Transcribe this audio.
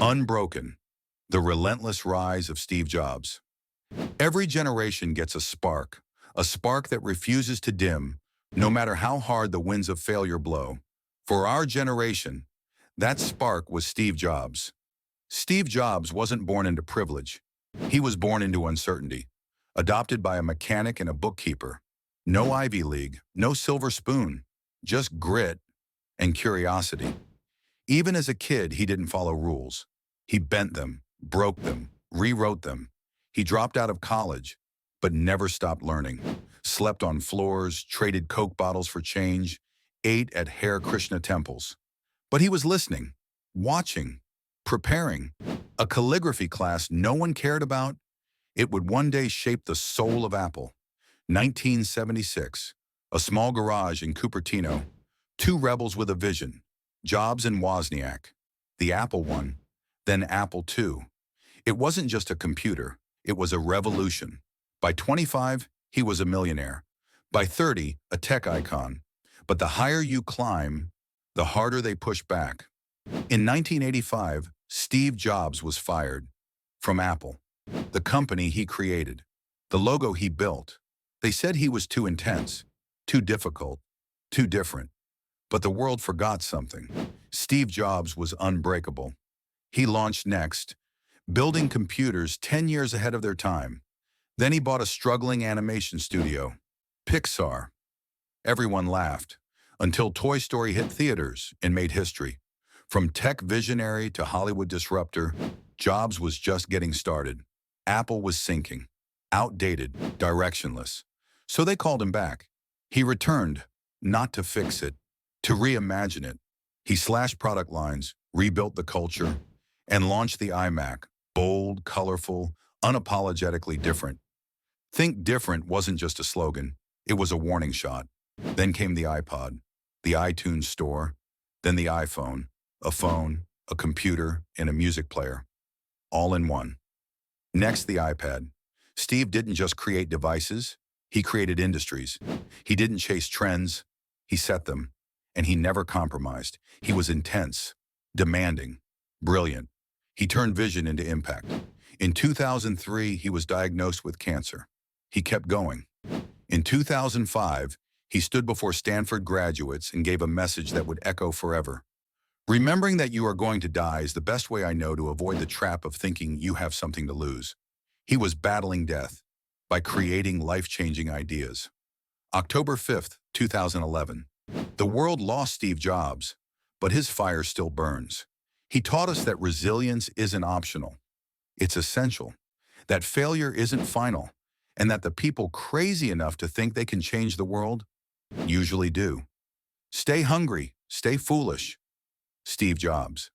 Unbroken, the relentless rise of Steve Jobs. Every generation gets a spark that refuses to dim, no matter how hard the winds of failure blow. For our generation, that spark was Steve Jobs. Steve Jobs wasn't born into privilege. He was born into uncertainty, adopted by a mechanic and a bookkeeper. No Ivy League, no silver spoon, just grit and curiosity. Even as a kid, he didn't follow rules. He bent them, broke them, rewrote them. He dropped out of college, but never stopped learning. Slept on floors, traded Coke bottles for change, ate at Hare Krishna temples. But he was listening, watching, preparing. A calligraphy class no one cared about, it would one day shape the soul of Apple. 1976, a small garage in Cupertino, two rebels with a vision, Jobs and Wozniak. The Apple one, then Apple II. It wasn't just a computer, it was a revolution. By 25, he was a millionaire. By 30, a tech icon. But the higher you climb, the harder they push back. In 1985, Steve Jobs was fired from Apple, the company he created, the logo he built. They said he was too intense, too difficult, too different. But the world forgot something. Steve Jobs was unbreakable. He launched Next, building computers 10 years ahead of their time. Then he bought a struggling animation studio, Pixar. Everyone laughed, until Toy Story hit theaters and made history. From tech visionary to Hollywood disruptor, Jobs was just getting started. Apple was sinking, outdated, directionless. So they called him back. He returned, not to fix it, to reimagine it. He slashed product lines, rebuilt the culture, and launched the iMac, bold, colorful, unapologetically different. Think different wasn't just a slogan, it was a warning shot. Then came the iPod, the iTunes store, then the iPhone, a phone, a computer, and a music player, all in one. Next, the iPad. Steve didn't just create devices, he created industries. He didn't chase trends, he set them. And he never compromised. He was intense, demanding, brilliant. He turned vision into impact. In 2003, he was diagnosed with cancer. He kept going. In 2005, he stood before Stanford graduates and gave a message that would echo forever. Remembering that you are going to die is the best way I know to avoid the trap of thinking you have something to lose. He was battling death by creating life-changing ideas. October 5th, 2011. The world lost Steve Jobs, but his fire still burns. He taught us that resilience isn't optional. It's essential. That failure isn't final, and that the people crazy enough to think they can change the world usually do. Stay hungry, stay foolish. Steve Jobs.